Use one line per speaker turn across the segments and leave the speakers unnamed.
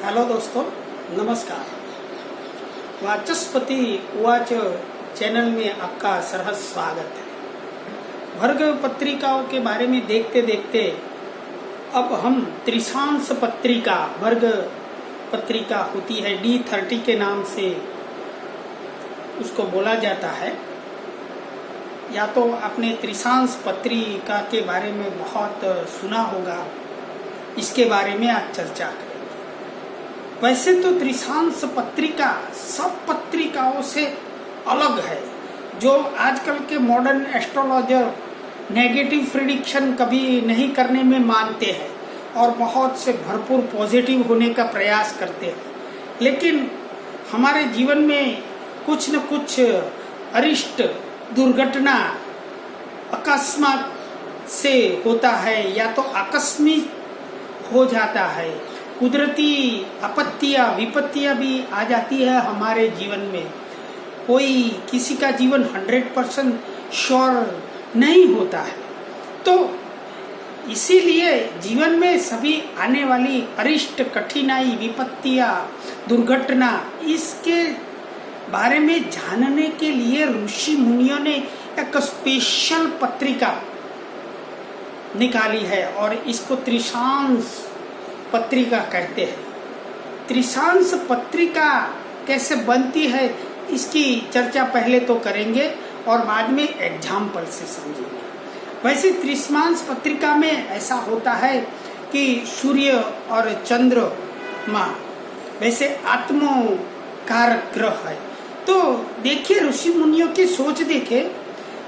Hello दोस्तों, नमस्कार। वाचस्पति उवाच चैनल में आपका सहर्ष स्वागत है। वर्ग पत्रिकाओं के बारे में देखते देखते अब हम त्रिशांश पत्रिका, वर्ग पत्रिका होती है D30 के नाम से उसको बोला जाता है। या तो आपने त्रिशांश पत्रिका के बारे में बहुत सुना होगा, इसके बारे में आज चर्चा करेंगे। वैसे तो त्रिशांश पत्रिका सब पत्रिकाओं से अलग है। जो आजकल के मॉडर्न एस्ट्रोलॉजर नेगेटिव प्रिडिक्शन कभी नहीं करने में मानते हैं और बहुत से भरपूर पॉजिटिव होने का प्रयास करते हैं, लेकिन हमारे जीवन में कुछ न कुछ अरिष्ट दुर्घटना अकस्मात से होता है या तो आकस्मिक हो जाता है। कुदरती आपत्तियां विपत्तियां भी आ जाती है हमारे जीवन में। कोई किसी का जीवन 100% श्योर नहीं होता है, तो इसीलिए जीवन में सभी आने वाली अरिष्ट कठिनाई विपत्तियां दुर्घटना इसके बारे में जानने के लिए ऋषि मुनियों ने एक स्पेशल पत्रिका निकाली है और इसको त्रिशांश पत्रिका कहते हैं। त्रिशांश पत्रिका कैसे बनती है इसकी चर्चा पहले तो करेंगे और बाद में एग्जाम्पल से समझेंगे। वैसे त्रिशांश पत्रिका में ऐसा होता है कि सूर्य और चंद्रमा वैसे आत्मकारक ग्रह है। तो देखिए, ऋषि मुनियों की सोच देखे,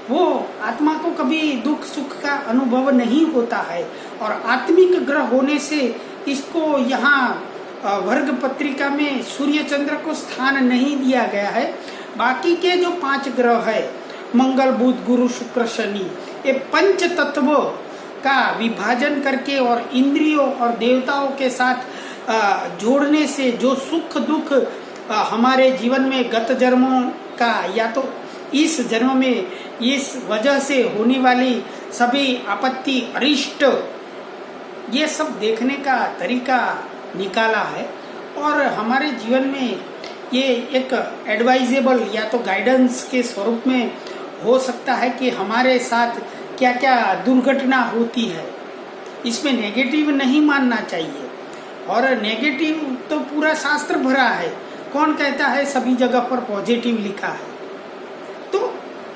वो आत्मा को कभी दुख सुख का अनुभव नहीं होता है और आत्मिक ग्रह होने से इसको यहाँ वर्ग पत्रिका में सूर्य चंद्र को स्थान नहीं दिया गया है। बाकी के जो 5 ग्रह है, मंगल बुध गुरु शुक्र शनि, ये पंच तत्वों का विभाजन करके और इंद्रियों और देवताओं के साथ जोड़ने से जो सुख दुख हमारे जीवन में गत जन्मों का या तो इस जन्म में इस वजह से होने वाली सभी आपत्ति अरिष्ट, ये सब देखने का तरीका निकाला है। और हमारे जीवन में ये एक एडवाइजेबल या तो गाइडेंस के स्वरूप में हो सकता है कि हमारे साथ क्या क्या दुर्घटना होती है। इसमें नेगेटिव नहीं मानना चाहिए, और नेगेटिव तो पूरा शास्त्र भरा है। कौन कहता है सभी जगह पर पॉजिटिव लिखा है? तो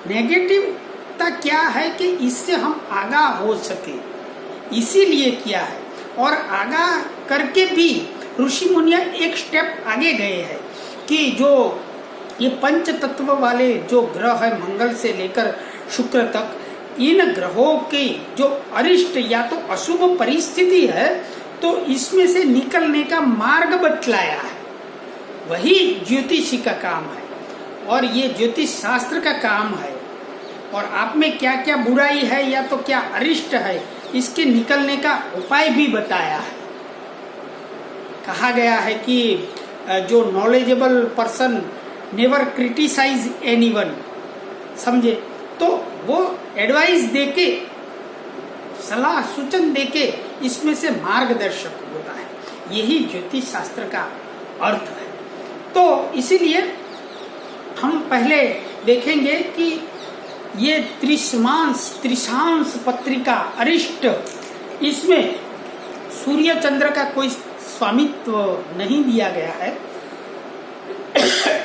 नेगेटिवता क्या है कि इससे हम आगा हो सके, इसीलिए किया है। और आगा करके भी ऋषि मुनिया एक स्टेप आगे गए हैं कि जो ये पंच तत्व वाले जो ग्रह है, मंगल से लेकर शुक्र तक, इन ग्रहों की जो अरिष्ट या तो अशुभ परिस्थिति है, तो इसमें से निकलने का मार्ग बतलाया है। वही ज्योतिषी का काम है और ये ज्योतिष शास्त्र का काम है। और आप में क्या क्या बुराई है या तो क्या अरिष्ट है, इसके निकलने का उपाय भी बताया है। कहा गया है कि जो knowledgeable person never criticise anyone, समझे, तो वो एडवाइस देके, सलाह सूचन देके इसमें से मार्गदर्शक होता है। यही ज्योतिष शास्त्र का अर्थ है। तो इसीलिए हम पहले देखेंगे कि ये त्रिशांश पत्रिका अरिष्ट, इसमें सूर्य चंद्र का कोई स्वामित्व नहीं दिया गया है।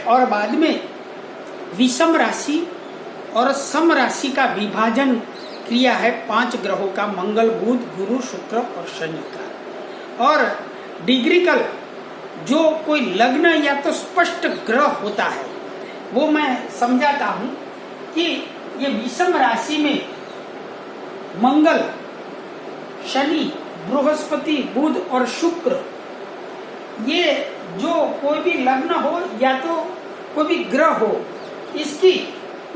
और बाद में विषम राशि और सम राशि का विभाजन किया है 5 ग्रहों का, मंगल बुध गुरु शुक्र और शनि का। और डिग्रिकल जो कोई लग्न या तो स्पष्ट ग्रह होता है, वो मैं समझाता हूं कि ये विषम राशि में मंगल, शनि, बृहस्पति, बुध और शुक्र, ये जो कोई भी लग्न हो या तो कोई भी ग्रह हो, इसकी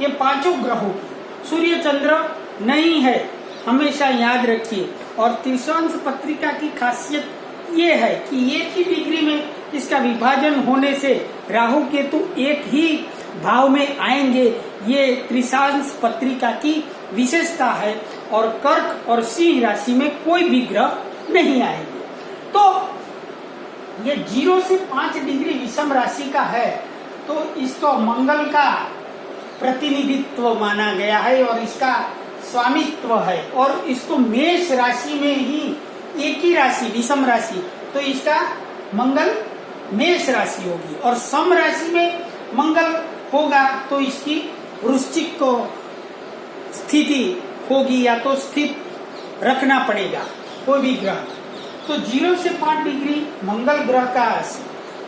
ये 5 ग्रहों की सूर्य चंद्र नहीं है, हमेशा याद रखिए। और त्रिशांश पत्रिका की खासियत ये है कि एक ही डिग्री में इसका विभाजन होने से राहु केतु एक ही भाव में आएंगे। ये त्रिशांश पत्रिका की विशेषता है। और कर्क और सिंह राशि में कोई भी ग्रह नहीं आएंगे। तो ये 0 से 5 डिग्री विषम राशि का है, तो इसको मंगल का प्रतिनिधित्व माना गया है और इसका स्वामित्व है। और इसको मेष राशि में ही एक ही राशि विषम राशि, तो इसका मंगल मेष राशि होगी। और सम राशि में मंगल होगा तो इसकी वृश्चिक को स्थिति होगी, या तो स्थित रखना पड़ेगा कोई भी ग्रह। तो 0 से 5 डिग्री मंगल ग्रह का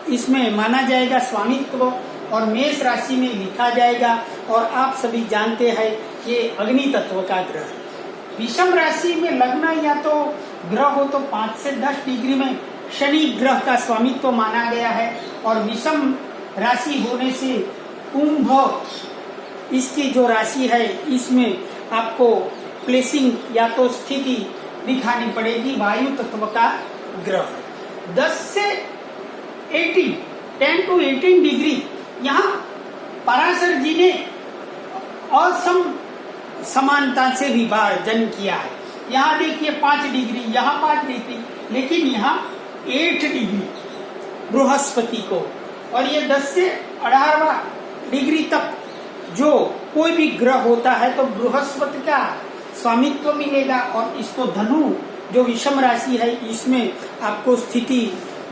इसमें माना जाएगा स्वामित्व और मेष राशि में लिखा जाएगा। और आप सभी जानते हैं ये अग्नि तत्व का ग्रह है। विषम राशि में लग्न या तो ग्रह हो तो 5 से 10 डिग्री में शनि ग्रह का स्वामित्व माना गया है। और विषम राशि होने से कुंभ इसकी जो राशि है इसमें आपको प्लेसिंग या तो स्थिति दिखानी पड़ेगी, वायु तत्व का ग्रह। 10 से 10 to 18 डिग्री यहाँ पराशर जी ने असम समानता से विभाजन किया है। यहाँ देखिए 5 डिग्री, यहाँ 5 डिग्री, लेकिन यहाँ 8 डिग्री बृहस्पति को। और ये 10 से 18वां डिग्री तक जो कोई भी ग्रह होता है तो बृहस्पति का स्वामित्व मिलेगा। और इसको धनु जो विषम राशि है इसमें आपको स्थिति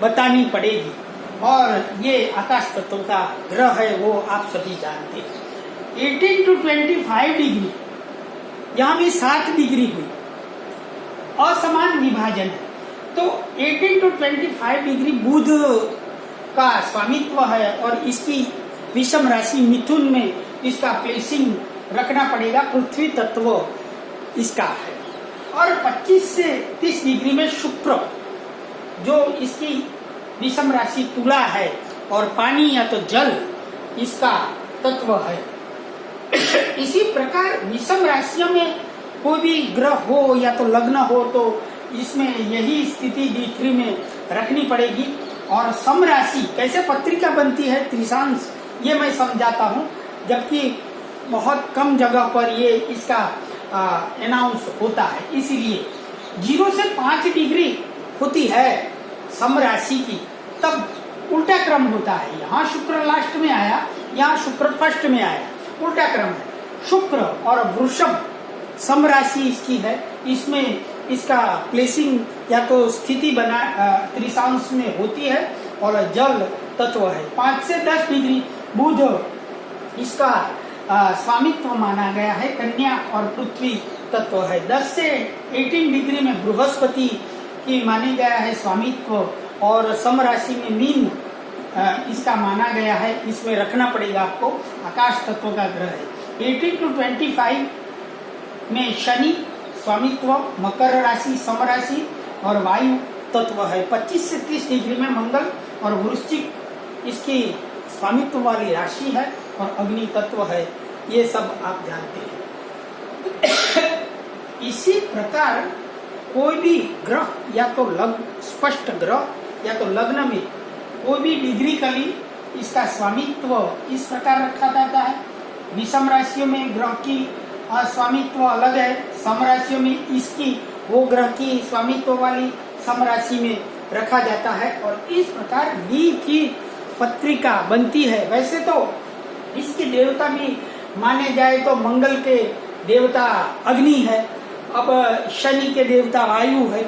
बतानी पड़ेगी। और ये आकाश तत्व का ग्रह है, वो आप सभी जानते हैं। 18 to 25 डिग्री यहाँ भी 7 डिग्री हुई, असमान विभाजन है। तो 18 to 25 डिग्री बुध का स्वामित्व है और इसकी विषम राशि मिथुन में इसका प्लेसिंग रखना पड़ेगा, पृथ्वी तत्व इसका है। और 25 से 30 डिग्री में शुक्र जो इसकी विषम राशि तुला है और पानी या तो जल इसका तत्व है। इसी प्रकार विषम राशियों में कोई भी ग्रह हो या तो लग्न हो तो इसमें यही स्थिति D3 में रखनी पड़ेगी। और सम राशि कैसे पत्रिका बनती है त्रिशांश, ये मैं समझाता हूँ, जबकि बहुत कम जगह पर ये इसका अनाउंस होता है। इसीलिए 0 से 5 डिग्री होती है सम राशि की, तब उल्टा क्रम होता है। यहाँ शुक्र लास्ट में आया, यहाँ शुक्र फर्स्ट में आया, उल्टा क्रम है। शुक्र और वृषभ सम राशि इसकी है, इसमें इसका प्लेसिंग या तो स्थिति बना त्रिशांश में होती है और जल तत्व है। 5 से 10 डिग्री बुध इसका स्वामित्व माना गया है, कन्या और पृथ्वी तत्व है। 10 से 18 डिग्री में बृहस्पति की मानी गया है स्वामित्व और सम राशि में मीन इसका माना गया है, इसमें रखना पड़ेगा आपको, आकाश तत्व का ग्रह है। 18 to 25 में शनि स्वामित्व, मकर राशि सम राशि और वायु तत्व है। 25 से 30 डिग्री में मंगल और वृश्चिक इसकी स्वामित्व वाली राशि है और अग्नि तत्व है, ये सब आप जानते हैं। इसी प्रकार कोई भी ग्रह या तो स्पष्ट ग्रह या तो लग्न में कोई भी डिग्री कली इसका स्वामित्व इस प्रकार रखा जाता है। विषम राशियों में ग्रह की स्वामित्व अलग है, सम राशियों में इसकी वो ग्रह की स्वामित्व वाली सम राशि में रखा जाता है और इस प्रकार डी की पत्रिका बनती है। वैसे तो इसके देवता भी माने जाए तो मंगल के देवता अग्नि है, अब शनि के देवता वायु है,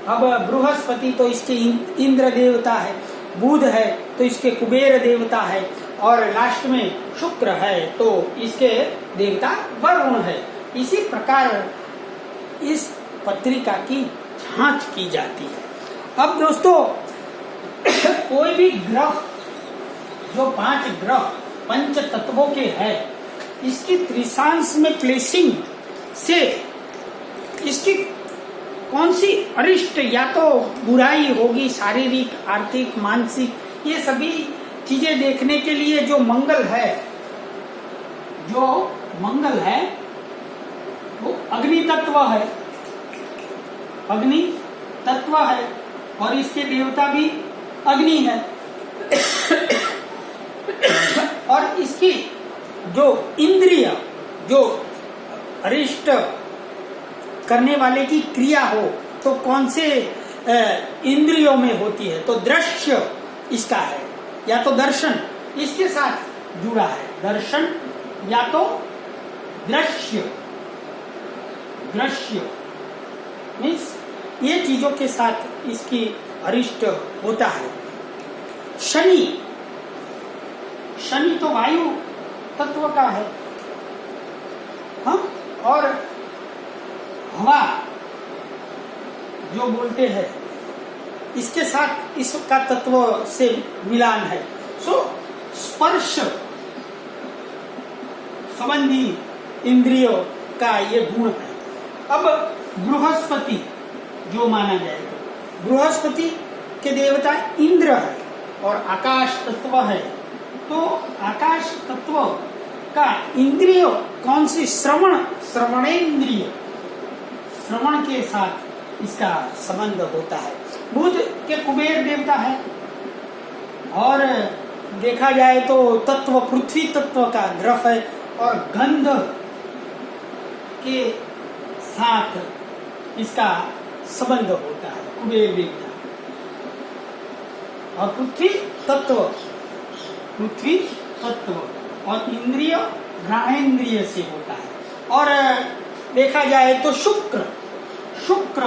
अब बृहस्पति तो इसके इंद्र देवता है, बुध है तो इसके कुबेर देवता है और लास्ट में शुक्र है तो इसके देवता वरुण है। इसी प्रकार इस पत्रिका की जांच की जाती है। अब दोस्तों कोई भी ग्रह जो 5 ग्रह पंच तत्वों के है, इसकी त्रिशांश में प्लेसिंग से इसकी कौन सी अरिष्ट या तो बुराई होगी, शारीरिक आर्थिक मानसिक, ये सभी चीजें देखने के लिए जो मंगल है वो अग्नि तत्व है, अग्नि तत्व है और इसके देवता भी अग्नि है। और इसकी जो इंद्रिय जो अरिष्ट करने वाले की क्रिया हो तो कौन से इंद्रियों में होती है, तो दृश्य इसका है, या तो दर्शन इसके साथ जुड़ा है, दर्शन या तो दृश्य, दृश्य मीन्स ये चीजों के साथ इसकी अरिष्ट होता है। शनि, शनि तो वायु तत्व का है, हाँ, और हवा जो बोलते हैं इसके साथ इसका तत्व से मिलान है। सो स्पर्श संबंधी इंद्रियों का ये गुण है। अब बृहस्पति जो माना जाएगा, बृहस्पति के देवता इंद्र है और आकाश तत्व है, तो आकाश तत्व का इंद्रिय कौन सी? श्रवण, श्रवणेन्द्रिय, श्रवण के साथ इसका संबंध होता है। बुध के कुबेर देवता है, और देखा जाए तो तत्व पृथ्वी तत्व का ग्रह है, और गंध के साथ इसका संबंध होता है कुबेर देवता, और पृथ्वी तत्व, पृथ्वी तत्व और इंद्रिय घ्राणेन्द्रिय से होता है। और देखा जाए तो शुक्र, शुक्र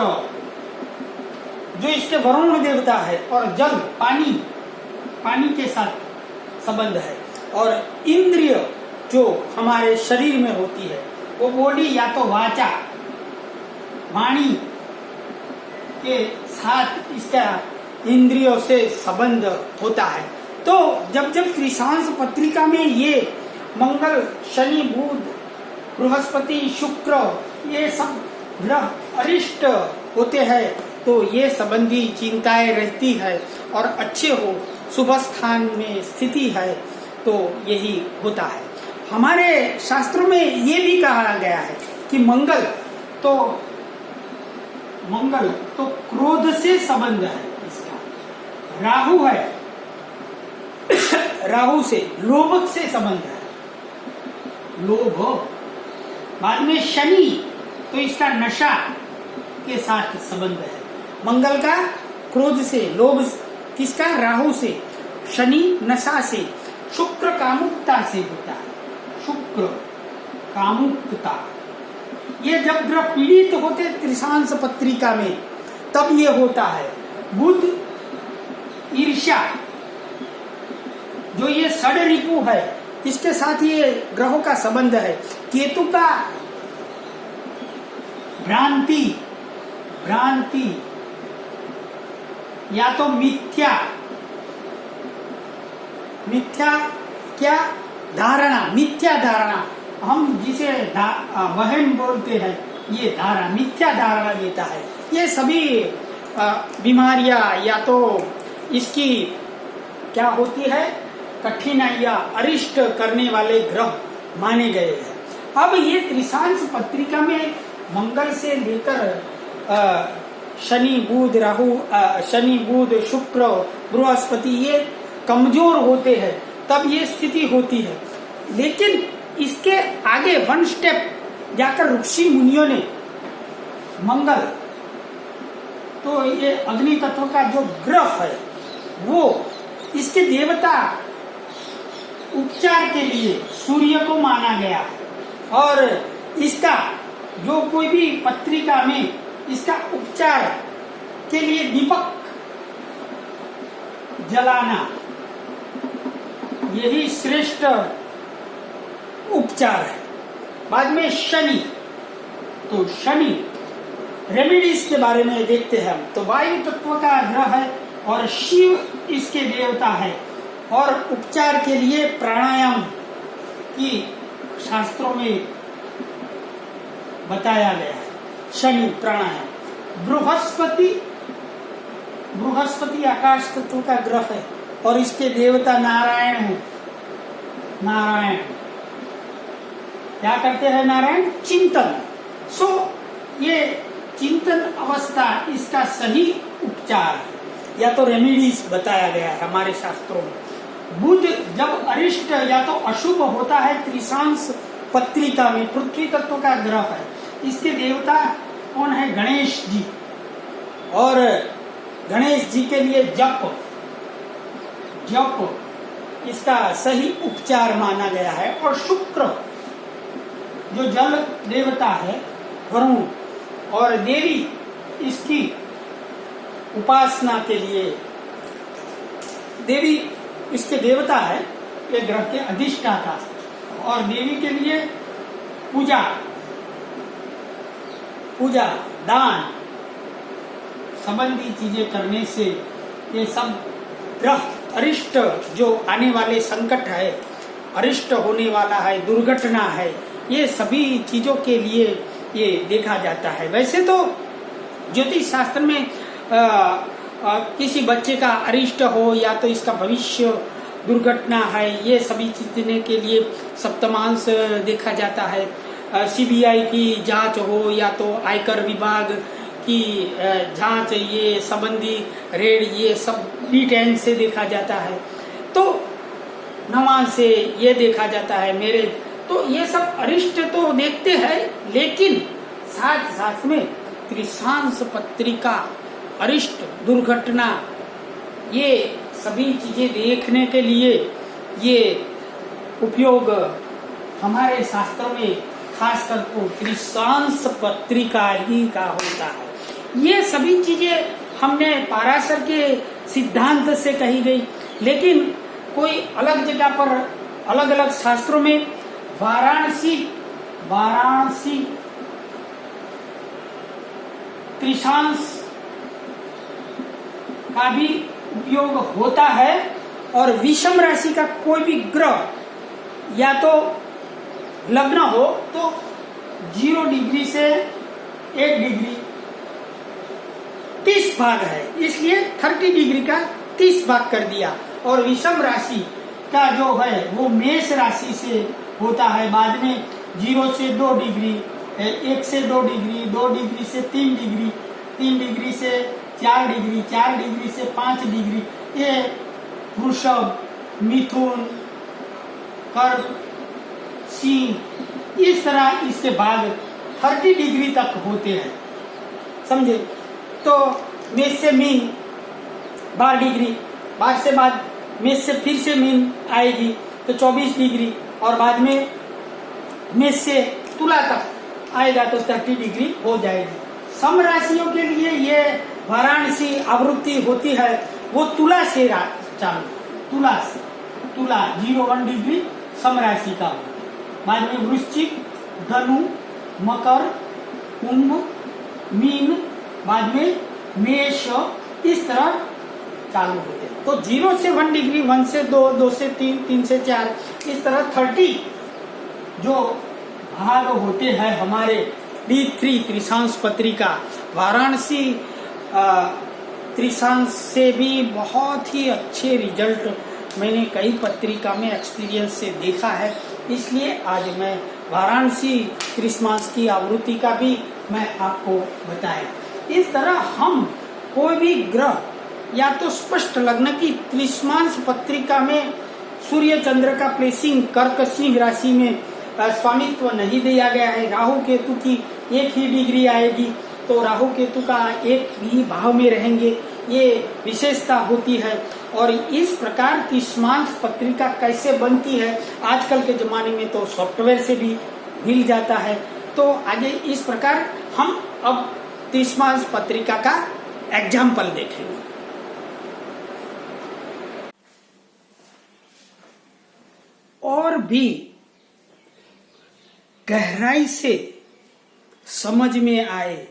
जो इसके वरुण देवता है, और जल पानी, पानी के साथ संबंध है। और इंद्रिय जो हमारे शरीर में होती है वो बॉडी या तो वाचा, वाणी के साथ इसका इंद्रियों से संबंध होता है। तो जब जब त्रिशांश पत्रिका में ये मंगल, शनि, बुध, बृहस्पति, शुक्र ये सब ग्रह अरिष्ट होते हैं, तो ये संबंधी चिंताएं रहती है, और अच्छे हो, शुभ स्थान में स्थिति है, तो यही होता है। हमारे शास्त्रों में ये भी कहा गया है कि मंगल तो क्रोध से संबंध है इसका, राहु है, राहु से लोभ से संबंध है, लोभ। बाद में शनि तो इसका नशा के साथ संबंध है। मंगल का क्रोध से, लोभ किसका? राहु से, शनि नशा से, शुक्र कामुकता से होता है, शुक्र कामुकता। ये जब ग्रह पीड़ित होते त्रिशांश पत्रिका में तब ये होता है। बुध ईर्ष्या, जो ये षड रिपु है, इसके साथ ये ग्रहों का संबंध है। केतु का भ्रांति, भ्रांति या तो मिथ्या, मिथ्या क्या? धारणा, मिथ्या धारणा, हम जिसे वहम बोलते हैं, ये धारणा, मिथ्या धारणा देता है। ये सभी बीमारियां या तो इसकी क्या होती है? कठिनाइयां, अरिष्ट करने वाले ग्रह माने गए हैं। अब ये त्रिशांश पत्रिका में मंगल से लेकर शनि, बुध, राहु, शनि, बुध, शुक्र, बृहस्पति ये कमजोर होते हैं, तब ये स्थिति होती है। लेकिन इसके आगे वन स्टेप जाकर ऋषि मुनियों ने मंगल, तो ये अग्नि तत्व का जो ग्रह है, वो इसके देवता उपचार के लिए सूर्य को माना गया, और इसका जो कोई भी पत्रिका में इसका उपचार के लिए दीपक जलाना, यही श्रेष्ठ उपचार है। बाद में शनि, तो शनि रेमेडीज के बारे में देखते हैं हम, तो वायु तत्व का ग्रह है और शिव इसके देवता है, और उपचार के लिए प्राणायाम की शास्त्रों में बताया गया है, शनि प्राणायाम। बृहस्पति, बृहस्पति आकाश तत्व का ग्रह है और इसके देवता नारायण है। नारायण क्या करते हैं? नारायण चिंतन। सो ये चिंतन अवस्था इसका सही उपचार है, या तो रेमेडीज बताया गया है हमारे शास्त्रों में। बुध जब अरिष्ट या तो अशुभ होता है त्रिशांश पत्रिका में, पृथ्वी तत्व का ग्रह है, इसके देवता कौन है? गणेश जी। और गणेश जी के लिए जप इसका सही उपचार माना गया है। और शुक्र जो जल देवता है वरुण, और देवी इसकी उपासना के लिए, देवी इसके देवता है, ये ग्रह के अधिष्ठाता, और देवी के लिए पूजा दान संबंधी चीजें करने से ये सब ग्रह अरिष्ट जो आने वाले संकट है, अरिष्ट होने वाला है, दुर्घटना है, ये सभी चीजों के लिए ये देखा जाता है। वैसे तो ज्योतिष शास्त्र में किसी बच्चे का अरिष्ट हो या तो इसका भविष्य दुर्घटना है, ये सभी चीजें के लिए सप्तमांश देखा जाता है। सीबीआई की जांच हो या तो आयकर विभाग की जांच, ये संबंधी रेड, ये सब B10 से देखा जाता है। तो नवां से ये देखा जाता है मेरे, तो ये सब अरिष्ट तो देखते हैं, लेकिन साथ साथ में त्रिशांस पत्रिका, अरिष्ट, दुर्घटना, ये सभी चीजें देखने के लिए ये उपयोग हमारे शास्त्रों में खासकर को त्रिशांस पत्रिका ही का होता है। ये सभी चीजें हमने पाराशर के सिद्धांत से कही गई, लेकिन कोई अलग जगह पर अलग अलग शास्त्रों में वाराणसी त्रिशांस का भी उपयोग होता है। और विषम राशि का कोई भी ग्रह या तो लग्न हो तो 0 डिग्री से 1 डिग्री 30 भाग है, इसलिए 30 डिग्री का 30 भाग कर दिया। और विषम राशि का जो है वो मेष राशि से होता है, बाद में 0 से 2 डिग्री, 1 से 2 डिग्री, 2 डिग्री से 3 डिग्री, 3 डिग्री से 4 डिग्री, 4 डिग्री से 5 डिग्री, ये वृषभ, मिथुन, कर्क, सिंह, इस तरह इसके भाग 30 डिग्री तक होते हैं, समझे। तो मेष से मीन 12 डिग्री, 12 से बाद मेष से फिर से मीन आएगी तो 24 डिग्री, और बाद में मेष से तुला तक आएगा तो 30 डिग्री हो जाएगी। सम राशियों के लिए ये वाराणसी आवृत्ति होती है, वो तुला से चालू, तुला 0-1 डिग्री सम राशि का, बाद में वृश्चिक, धनु, मकर, कुंभ, मीन, बाद में मेष, इस तरह चालू होते हैं। तो 0 से 1 डिग्री, 1 से 2, 2 से 3, 3 से 4, इस तरह 30 जो भाग होते हैं हमारे D3 त्रिशांस पत्रिका। वाराणसी त्रिशांस से भी बहुत ही अच्छे रिजल्ट मैंने कई पत्रिका में एक्सपीरियंस से देखा है, इसलिए आज मैं वाराणसी त्रिशांस की आवृत्ति का भी मैं आपको बताया। इस तरह हम कोई भी ग्रह या तो स्पष्ट लग्न की त्रिशांस पत्रिका में सूर्य चंद्र का प्लेसिंग कर्क सिंह राशि में स्वामित्व नहीं दिया गया है, राहु केतु की 1 ही डिग्री आएगी, तो राहु केतु का एक ही भाव में रहेंगे, ये विशेषता होती है। और इस प्रकार त्रिशांस पत्रिका कैसे बनती है, आजकल के जमाने में तो सॉफ्टवेयर से भी मिल जाता है। तो आगे इस प्रकार हम अब त्रिशांस पत्रिका का एग्जाम्पल देखेंगे। और भी गहराई से समझ में आए,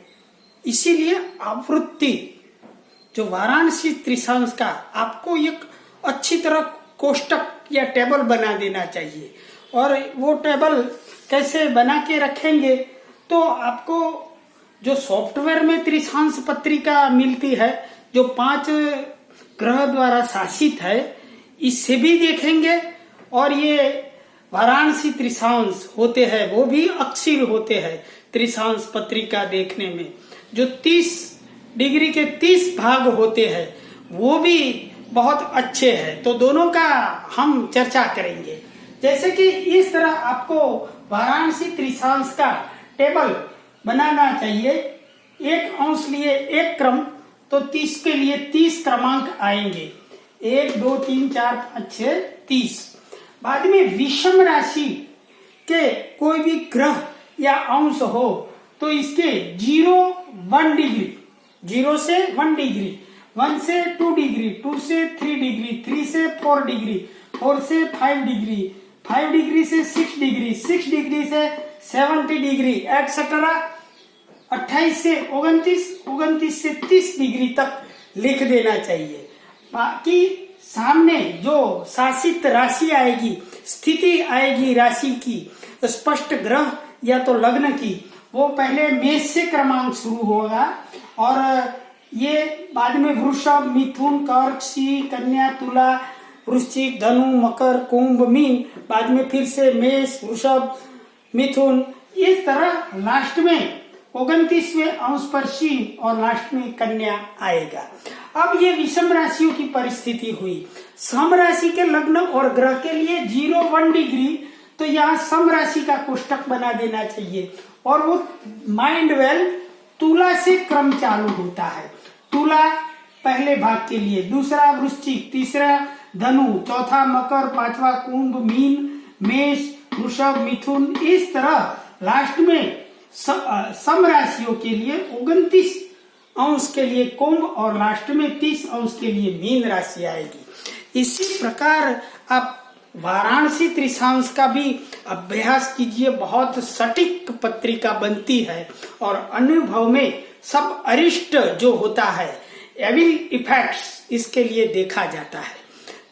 इसीलिए आवृत्ति जो वाराणसी त्रिशांस का आपको एक अच्छी तरह कोष्टक या टेबल बना देना चाहिए। और वो टेबल कैसे बना के रखेंगे, तो आपको जो सॉफ्टवेयर में त्रिशांस पत्रिका मिलती है जो 5 ग्रह द्वारा शासित है, इससे भी देखेंगे। और ये वाराणसी त्रिशांस होते हैं वो भी अक्षीर होते हैं त्रिशांस पत्रिका देखने में, जो 30 डिग्री के 30 भाग होते हैं वो भी बहुत अच्छे हैं। तो दोनों का हम चर्चा करेंगे। जैसे कि इस तरह आपको वाराणसी त्रिशांस का टेबल बनाना चाहिए। 1 अंश लिए 1 क्रम, तो 30 के लिए 30 क्रमांक आएंगे, 1 2 3 4 5 6 30। बाद में विषम राशि के कोई भी ग्रह या अंश हो तो इसके 0 1 डिग्री, 0 से 1 डिग्री, 1 से 2 डिग्री, 2 से 3 डिग्री, 3 से 4 डिग्री, 4 से 5 डिग्री, 5 डिग्री से 6 डिग्री, 6 डिग्री से 70 डिग्री एक्सेट्रा, 28 से 29, 29 से 30 डिग्री तक लिख देना चाहिए। बाकी सामने जो शासित राशि आएगी, स्थिति आएगी राशि की, स्पष्ट ग्रह या तो लग्न की, वो पहले मेष से क्रमांक शुरू होगा और ये बाद में वृषभ, मिथुन, कर्क, सिंह, कन्या, तुला, वृश्चिक, धनु, मकर, कुंभ, मीन, बाद में फिर से मेष, वृषभ, मिथुन, इस तरह लास्ट में 29वें अंश पर सिंह और लास्ट में कन्या आएगा। अब ये विषम राशियों की परिस्थिति हुई। सम राशि के लग्न और ग्रह के लिए 0 1 डिग्री, तो यहाँ सम राशि का कोष्टक बना देना चाहिए और वो माइंड वेल तुला से क्रम चालू होता है। तुला पहले भाग के लिए, दूसरा वृश्चिक, तीसरा धनु, चौथा मकर, पांचवा कुंभ, मीन, मेष, वृषभ, मिथुन, इस तरह लास्ट में सम राशियों के लिए 29 अंश के लिए कुंभ और लास्ट में 30 अंश के लिए मीन राशि आएगी। इसी प्रकार आप वाराणसी त्रिशांश का भी अभ्यास कीजिए, बहुत सटीक पत्रिका बनती है और अनुभव में सब अरिष्ट जो होता है, एविल इफेक्ट्स, इसके लिए देखा जाता है।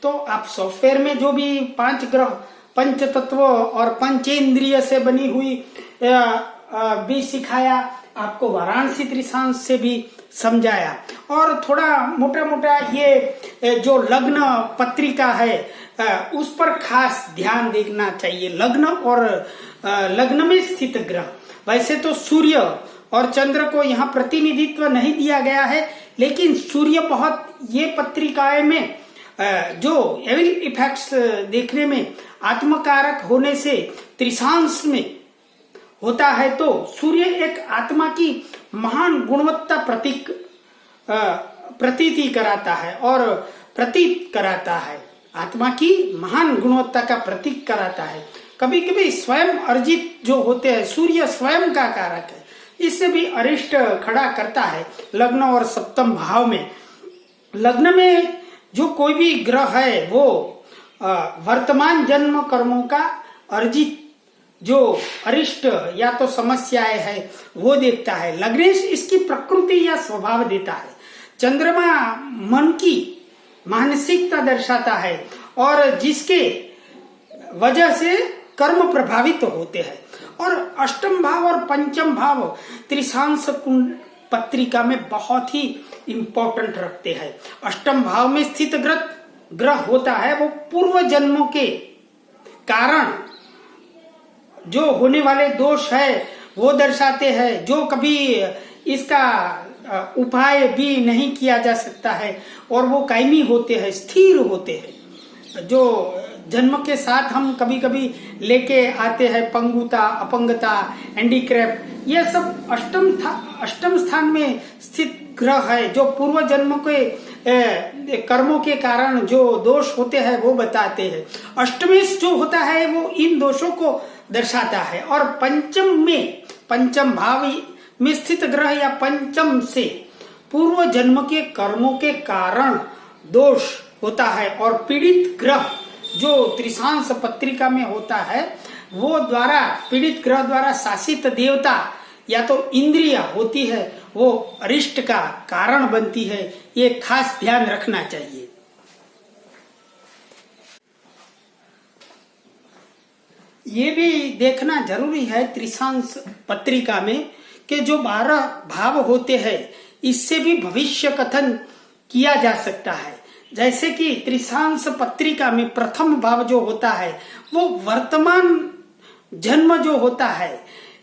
तो आप सॉफ्टवेयर में जो भी 5 ग्रह, पंच तत्व और पंचेंद्रिय से बनी हुई भी सिखाया, आपको वाराणसी त्रिशांश से भी समझाया और थोड़ा मोटा मोटा ये जो लग्न पत्रिका है उस पर खास ध्यान देना चाहिए। लग्न और लग्न में स्थित ग्रह, वैसे तो सूर्य और चंद्र को यहाँ प्रतिनिधित्व नहीं दिया गया है, लेकिन सूर्य बहुत ये पत्रिकाएं में जो एविल इफेक्ट्स देखने में आत्मकारक होने से त्रिशांश में होता है, तो सूर्य एक आत्मा की महान गुणवत्ता प्रतीति कराता है और प्रतीत कराता है, आत्मा की महान गुणवत्ता का प्रतीक कराता है। कभी कभी स्वयं अर्जित जो होते हैं, सूर्य स्वयं का कारक है, इससे भी अरिष्ट खड़ा करता है लग्न और सप्तम भाव में। लग्न में जो कोई भी ग्रह है वो वर्तमान जन्म कर्मों का अर्जित जो अरिष्ट या तो समस्याएं है वो देखता है। लग्नेश इसकी प्रकृति या स्वभाव देता है। चंद्रमा मन की मानसिकता दर्शाता है और जिसके वजह से कर्म प्रभावित होते हैं। और अष्टम भाव और पंचम भाव त्रिशांश पत्रिका में बहुत ही इम्पोर्टेंट रखते हैं। अष्टम भाव में स्थित ग्रह होता है, वो पूर्व जन्मों के कारण जो होने वाले दोष है वो दर्शाते हैं, जो कभी इसका उपाय भी नहीं किया जा सकता है और वो कायमी होते हैं, स्थिर होते हैं। जो जन्म के साथ हम कभी कभी लेके आते हैं, पंगुता, अपंगता, हैंडीक्रैफ्ट, ये सब अष्टम स्थान में स्थित ग्रह है, जो पूर्व जन्म के कर्मों के कारण जो दोष होते हैं वो बताते हैं। अष्टमेश जो होता है वो इन दोषों को दर्शाता है। और पंचम भाव में स्थित ग्रह या पंचम से पूर्व जन्म के कर्मों के कारण दोष होता है और पीड़ित ग्रह जो त्रिशांश पत्रिका में होता है वो द्वारा, पीड़ित ग्रह द्वारा शासित देवता या तो इंद्रिया होती है, वो अरिष्ट का कारण बनती है। ये खास ध्यान रखना चाहिए। ये भी देखना जरूरी है त्रिशांश पत्रिका में कि जो 12 भाव होते हैं इससे भी भविष्य कथन किया जा सकता है। जैसे कि त्रिशांश पत्रिका में प्रथम भाव जो होता है वो वर्तमान जन्म जो होता है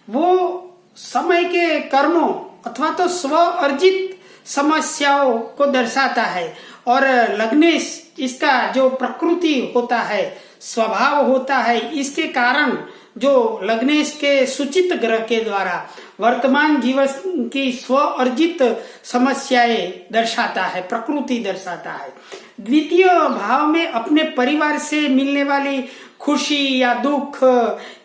वो समय के कर्मों अथवा तो स्व अर्जित समस्याओं को दर्शाता है। और लग्नेश इसका जो प्रकृति होता है, स्वभाव होता है, इसके कारण जो लग्नेश के सूचित ग्रह के द्वारा वर्तमान जीवन की स्व अर्जित समस्याएं दर्शाता है, प्रकृति दर्शाता है। द्वितीय भाव में अपने परिवार से मिलने वाली खुशी या दुख,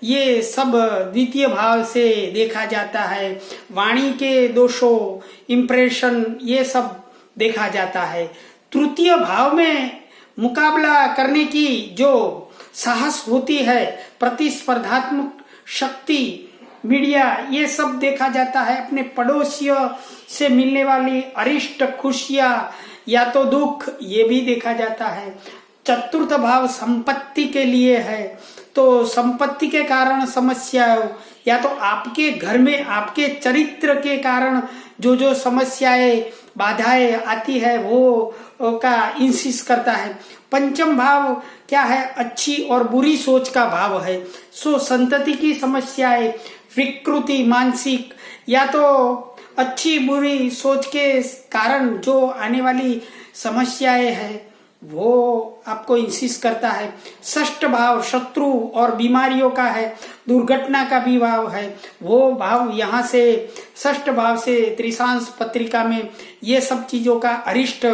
ये सब द्वितीय भाव से देखा जाता है। वाणी के दोषों, इंप्रेशन, ये सब देखा जाता है। तृतीय भाव में मुकाबला करने की जो साहस होती है, प्रतिस्पर्धात्मक शक्ति, मीडिया, ये सब देखा जाता है। अपने पड़ोसियों से मिलने वाली अरिष्ट खुशियां या तो दुख, ये भी देखा जाता है। चतुर्थ भाव संपत्ति के लिए है, तो संपत्ति के कारण समस्या या तो आपके घर में आपके चरित्र के कारण जो जो समस्याएं बाधाएं आती है वो का इंसिस करता है। पंचम भाव क्या है? अच्छी और बुरी सोच का भाव है। सो संतति की समस्याएं, विकृति, मानसिक या तो अच्छी बुरी सोच के कारण जो आने वाली समस्याएं है वो आपको इंसिस्ट करता है। षष्ठ भाव शत्रु और बीमारियों का है, दुर्घटना का भी भाव है। वो भाव यहाँ से षष्ठ भाव से त्रिशांश पत्रिका में ये सब चीजों का अरिष्ट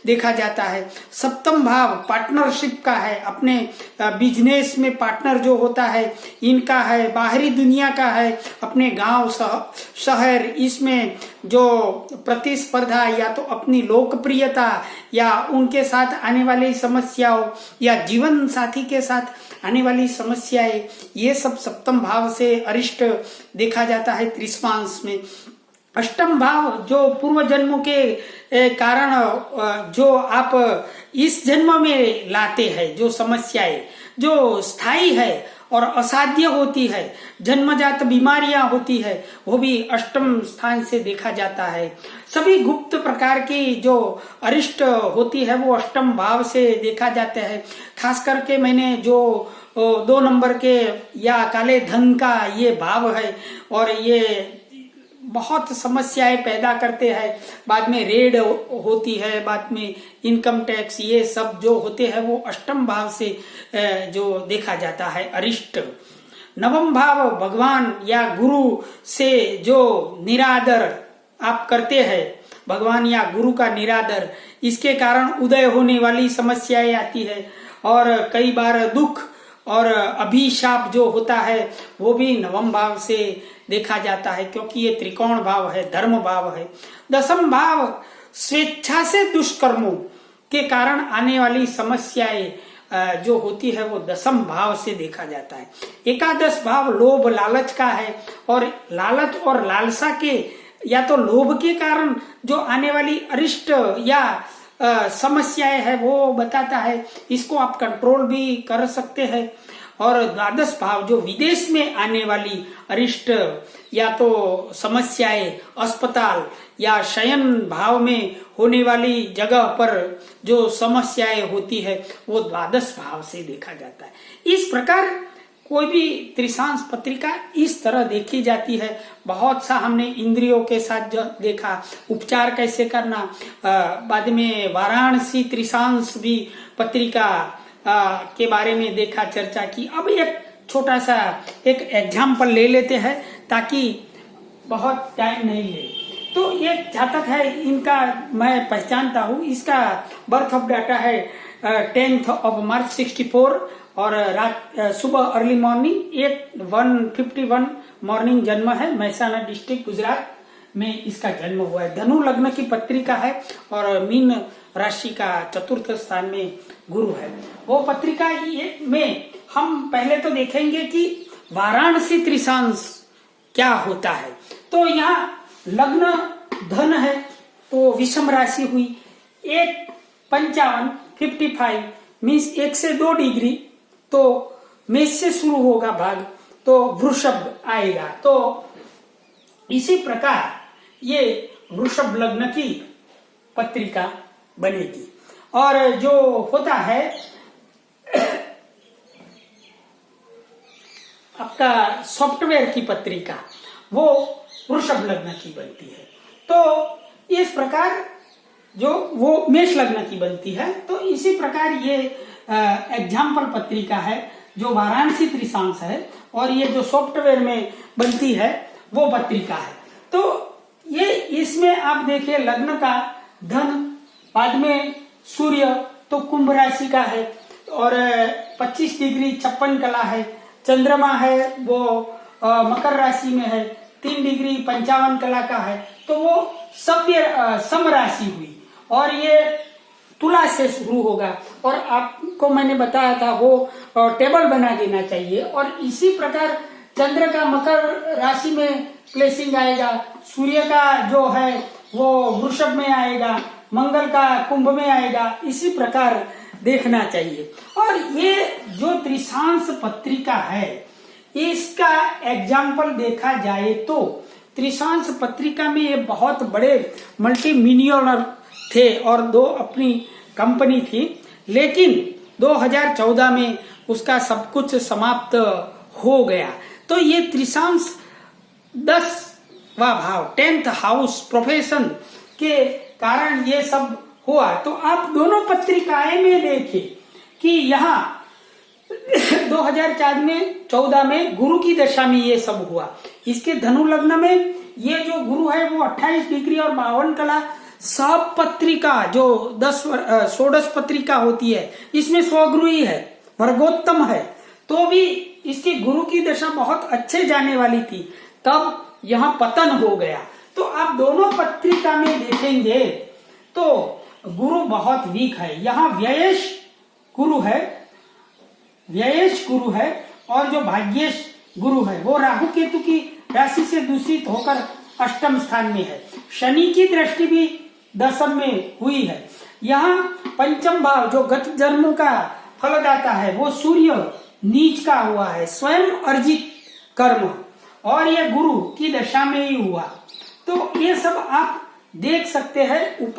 देखा जाता है। सप्तम भाव पार्टनरशिप का है, अपने बिजनेस में पार्टनर जो होता है इनका है। बाहरी दुनिया का है, अपने गांव शहर, इसमें जो प्रतिस्पर्धा या तो अपनी लोकप्रियता या उनके साथ आने वाली समस्याओं या जीवन साथी के साथ आने वाली समस्याएं, ये सब सप्तम भाव से अरिष्ट देखा जाता है त्रिशांश में। अष्टम भाव जो पूर्व जन्मों के कारण जो आप इस जन्म में लाते हैं, जो समस्याएं जो स्थायी है और असाध्य होती है, जन्मजात बीमारियां होती है, वो भी अष्टम स्थान से देखा जाता है। सभी गुप्त प्रकार की जो अरिष्ट होती है वो अष्टम भाव से देखा जाता है। खास करके मैंने जो 2 नंबर के या काले धन का ये भाव है और ये बहुत समस्याएं पैदा करते हैं। बाद में रेड होती है, बाद में इनकम टैक्स, ये सब जो होते हैं वो अष्टम भाव से जो देखा जाता है अरिष्ट। नवम भाव भगवान या गुरु से जो निरादर आप करते हैं, भगवान या गुरु का निरादर, इसके कारण उदय होने वाली समस्याएं आती है। और कई बार दुख और अभिशाप जो होता है वो भी नवम भाव से देखा जाता है, क्योंकि ये त्रिकोण भाव है, धर्म भाव है। दसम भाव स्वेच्छा से दुष्कर्मों के कारण आने वाली समस्याएं जो होती है वो दसम भाव से देखा जाता है। एकादश भाव लोभ लालच का है, और लालच और लालसा के या तो लोभ के कारण जो आने वाली अरिष्ट या समस्याएं है वो बताता है। इसको आप कंट्रोल भी कर सकते हैं। और द्वादश भाव जो विदेश में आने वाली अरिष्ट या तो समस्याएं, अस्पताल या शयन भाव में होने वाली जगह पर जो समस्याएं होती है वो द्वादश भाव से देखा जाता है। इस प्रकार कोई भी त्रिशांश पत्रिका इस तरह देखी जाती है। बहुत सा हमने इंद्रियों के साथ जो देखा, उपचार कैसे करना, बाद में वाराणसी त्रिशांश भी पत्रिका के बारे में देखा, चर्चा की। अब एक छोटा सा एक एग्जाम्पल ले लेते हैं ताकि बहुत टाइम नहीं ले। तो ये जातक है, इनका मैं पहचानता हूँ। इसका बर्थ ऑफ डाटा है 10 मार्च 64 और रात सुबह अर्ली मॉर्निंग 8:151 मॉर्निंग जन्म है। महसाना डिस्ट्रिक्ट गुजरात में इसका जन्म हुआ है। धनु लग्न की पत्रिका है और मीन राशि का चतुर्थ स्थान में गुरु है। वो पत्रिका में हम पहले तो देखेंगे कि वाराणसी त्रिशांश क्या होता है। तो यहाँ लग्न धन है तो विषम राशि हुई। 1:55 मीन्स 1 से 2 डिग्री तो मेष से शुरू होगा भाग, तो वृषभ आएगा। तो इसी प्रकार ये वृषभ लग्न की पत्रिका बनेगी। और जो होता है आपका सॉफ्टवेयर की पत्रिका वो वृषभ लग्न की बनती है। तो इस प्रकार जो वो मेष लग्न की बनती है। तो इसी प्रकार ये एग्जाम्पल पत्रिका है जो वाराणसी त्रिशांश है और ये जो सॉफ्टवेयर में बनती है वो पत्रिका है। तो ये इसमें आप देखिए लग्न का धन, बाद में सूर्य तो कुंभ राशि का है और 25 डिग्री 56 कला है। चंद्रमा है वो मकर राशि में है, 3 डिग्री 55 कला का है। तो वो सम राशि हुई और ये तुला से शुरू होगा। और आपको मैंने बताया था वो टेबल बना देना चाहिए। और इसी प्रकार चंद्र का मकर राशि में प्लेसिंग आएगा, सूर्य का जो है वो वृषभ में आएगा, मंगल का कुंभ में आएगा, इसी प्रकार देखना चाहिए। और ये जो त्रिशांश पत्रिका है इसका एग्जाम्पल देखा जाए तो त्रिशांश पत्रिका में ये बहुत बड़े मल्टी मिलियनर थे और 2 अपनी कंपनी थी, लेकिन 2014 में उसका सब कुछ समाप्त हो गया। तो ये त्रिशांश 10वां भाव 10th हाउस प्रोफेशन के कारण ये सब हुआ। तो आप दोनों पत्रिकाएं में देखिए कि यहाँ 2014 में गुरु की दशा में ये सब हुआ। इसके धनु लग्न में ये जो गुरु है वो 28 डिग्री और 52 कला, सब पत्रिका जो 16 पत्रिका होती है इसमें स्वगुरु है, वर्गोत्तम है। तो भी इसकी गुरु की दशा बहुत अच्छे जाने वाली थी, तब यहाँ पतन हो गया। तो आप दोनों पत्रिका में देखेंगे तो गुरु बहुत वीक है। यहाँ व्ययेश गुरु है और जो भाग्येश गुरु है वो राहु केतु की राशि से दूषित होकर अष्टम स्थान में है। शनि की दृष्टि भी दशम में हुई है। यहाँ पंचम भाव जो गत जन्मों का फलदाता है वो सूर्य नीच का हुआ है, स्वयं अर्जित कर्म, और ये गुरु की दशा में ही हुआ। तो ये सब आप देख सकते हैं।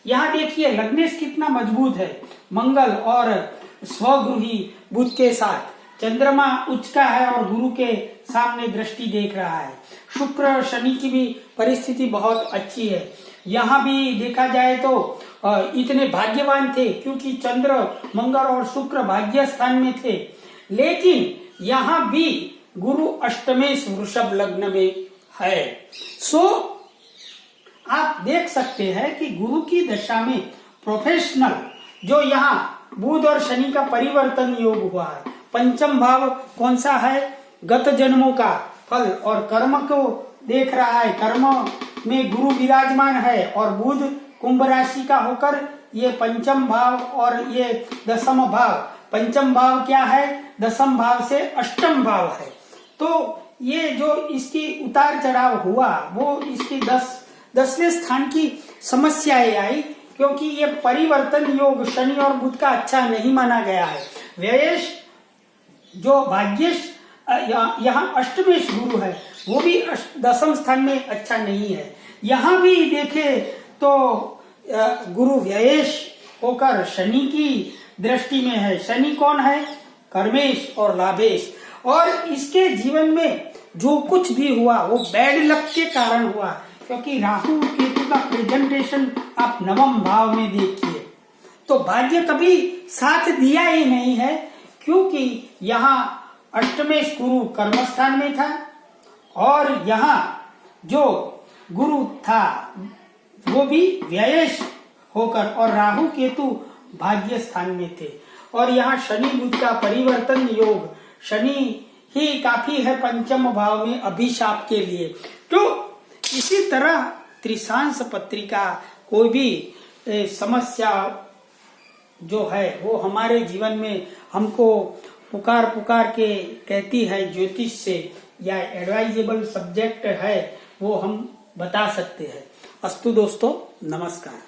यहाँ देखिए लग्नेश कितना मजबूत है, मंगल और स्वगृही बुध के साथ। चंद्रमा उच्च का है और गुरु के सामने दृष्टि देख रहा है। शुक्र शनि की भी परिस्थिति बहुत अच्छी है। यहाँ भी देखा जाए तो इतने भाग्यवान थे क्योंकि चंद्र मंगल और शुक्र भाग्य स्थान में थे। लेकिन यहाँ भी गुरु अष्टमेश वृषभ लग्न में है। सो आप देख सकते हैं कि गुरु की दशा में प्रोफेशनल जो यहाँ बुध और शनि का परिवर्तन योग हुआ है। पंचम भाव कौन सा है? गत जन्मों का फल और कर्म को देख रहा है। कर्म में गुरु विराजमान है और बुध कुंभ राशि का होकर ये पंचम भाव और ये दशम भाव। पंचम भाव क्या है? दशम भाव से अष्टम भाव है। तो ये जो इसकी उतार चढ़ाव हुआ वो इसकी 10वें स्थान की समस्याएं आई क्योंकि ये परिवर्तन योग शनि और बुध का अच्छा नहीं माना गया है। व्ययेश जो भाग्येश यहाँ अष्टमेश गुरु है वो भी दशम स्थान में अच्छा नहीं है। यहाँ भी देखे तो गुरु व्ययेश होकर शनि की दृष्टि में है। शनि कौन है? कर्मेश और लाभेश। और इसके जीवन में जो कुछ भी हुआ वो बैड लक के कारण हुआ क्योंकि राहु केतु का प्रेजेंटेशन आप नवम भाव में देखिए तो भाग्य कभी साथ दिया ही नहीं है क्योंकि यहाँ अष्टमेश गुरु कर्मस्थान में था और यहाँ जो गुरु था वो भी व्ययेश होकर और राहु केतु भाग्य स्थान में थे। और यहाँ शनि बुध का परिवर्तन योग, शनि ही काफी है पंचम भाव में अभिशाप के लिए। तो इसी तरह त्रिशांश पत्रिका कोई भी समस्या जो है वो हमारे जीवन में हमको पुकार के कहती है ज्योतिष से या एडवाइजेबल सब्जेक्ट है वो हम बता सकते हैं। अस्तु दोस्तों, नमस्कार।